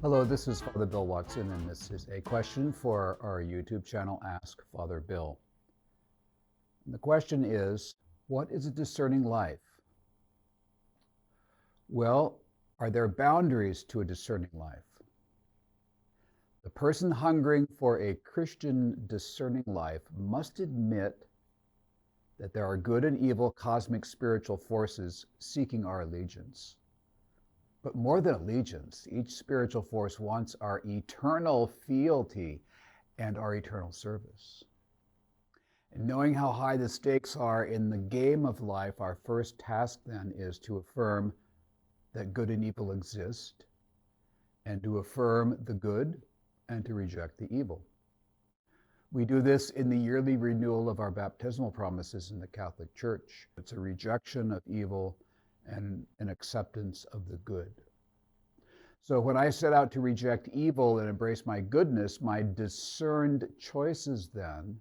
Hello, this is Father Bill Watson, and this is a question for our YouTube channel, Ask Father Bill. And the question is, what is a discerning life? Well, are there boundaries to a discerning life? The person hungering for a Christian discerning life must admit that there are good and evil cosmic spiritual forces seeking our allegiance. But more than allegiance, each spiritual force wants our eternal fealty and our eternal service. And knowing how high the stakes are in the game of life, our first task then is to affirm that good and evil exist, and to affirm the good and to reject the evil. We do this in the yearly renewal of our baptismal promises in the Catholic Church. It's a rejection of evil and an acceptance of the good. So when I set out to reject evil and embrace my goodness, my discerned choices then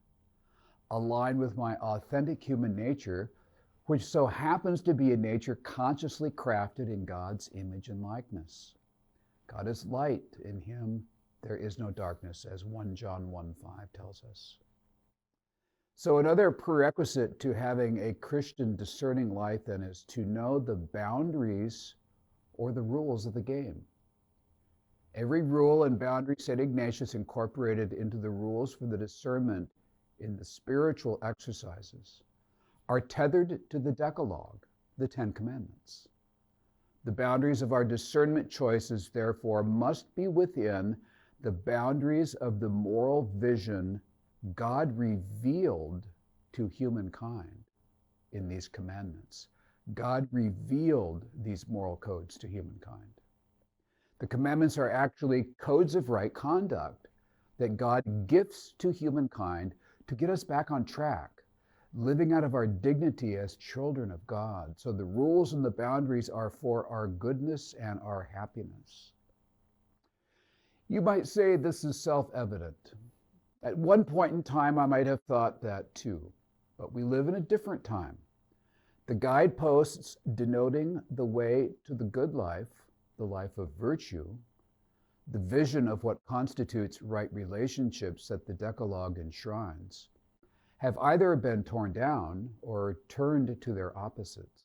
align with my authentic human nature, which so happens to be a nature consciously crafted in God's image and likeness. God is light. In him there is no darkness, as 1 John 1:5 tells us. So another prerequisite to having a Christian discerning life then is to know the boundaries or the rules of the game. Every rule and boundary St. Ignatius incorporated into the rules for the discernment in the spiritual exercises are tethered to the Decalogue, the Ten Commandments. The boundaries of our discernment choices, therefore, must be within the boundaries of the moral vision God revealed to humankind in these commandments. God revealed these moral codes to humankind. The commandments are actually codes of right conduct that God gifts to humankind to get us back on track, living out of our dignity as children of God. So the rules and the boundaries are for our goodness and our happiness. You might say this is self-evident. At one point in time, I might have thought that too, but we live in a different time. The guideposts denoting the way to the good life, the life of virtue, the vision of what constitutes right relationships that the Decalogue enshrines, have either been torn down or turned to their opposites.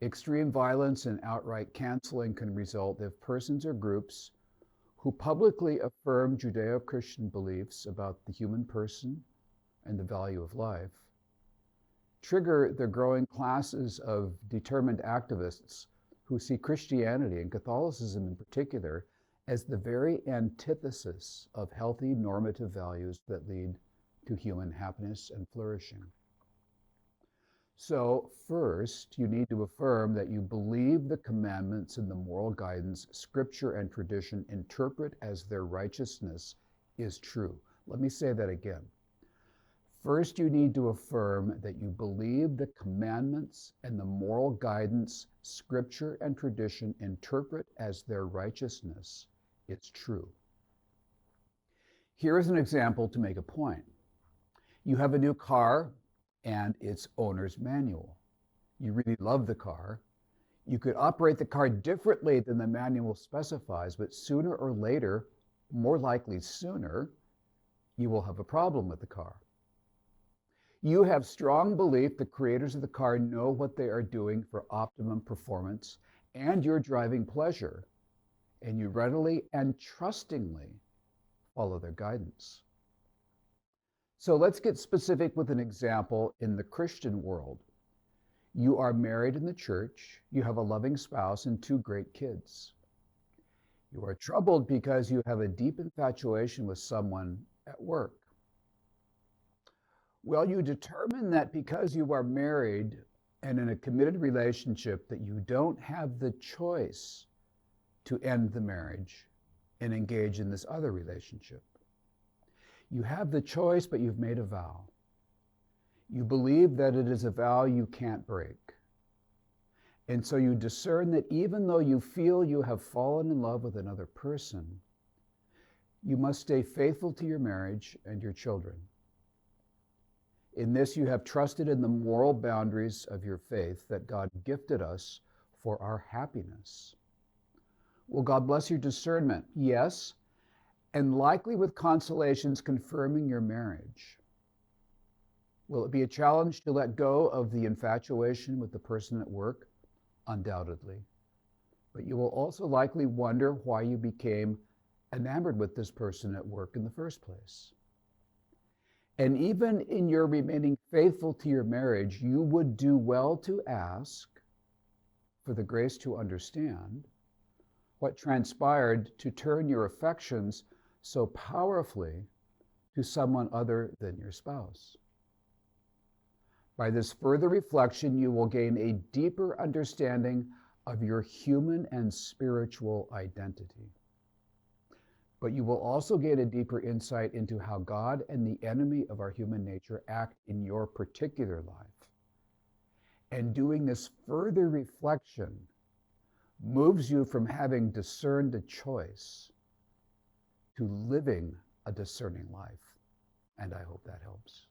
Extreme violence and outright canceling can result if persons or groups who publicly affirm Judeo-Christian beliefs about the human person and the value of life trigger the growing classes of determined activists who see Christianity and Catholicism in particular as the very antithesis of healthy normative values that lead to human happiness and flourishing. So first, you need to affirm that you believe the commandments and the moral guidance Scripture and tradition interpret as their righteousness is true. Let me say that again. First, you need to affirm that you believe the commandments and the moral guidance Scripture and tradition interpret as their righteousness is true. Here is an example to make a point. You have a new car and its owner's manual. You really love the car. You could operate the car differently than the manual specifies, but sooner or later, more likely sooner, you will have a problem with the car. You have strong belief the creators of the car know what they are doing for optimum performance and your driving pleasure, and you readily and trustingly follow their guidance. So let's get specific with an example in the Christian world. You are married in the church, you have a loving spouse and 2 great kids. You are troubled because you have a deep infatuation with someone at work. Well, you determine that because you are married and in a committed relationship that you don't have the choice to end the marriage and engage in this other relationship. You have the choice, but you've made a vow. You believe that it is a vow you can't break. And so you discern that even though you feel you have fallen in love with another person, you must stay faithful to your marriage and your children. In this, you have trusted in the moral boundaries of your faith that God gifted us for our happiness. Will God bless your discernment? Yes, and likely with consolations confirming your marriage. Will it be a challenge to let go of the infatuation with the person at work? Undoubtedly. But you will also likely wonder why you became enamored with this person at work in the first place. And even in your remaining faithful to your marriage, you would do well to ask for the grace to understand what transpired to turn your affections so powerfully to someone other than your spouse. By this further reflection, you will gain a deeper understanding of your human and spiritual identity. But you will also gain a deeper insight into how God and the enemy of our human nature act in your particular life. And doing this further reflection moves you from having discerned a choice to living a discerning life. And I hope that helps.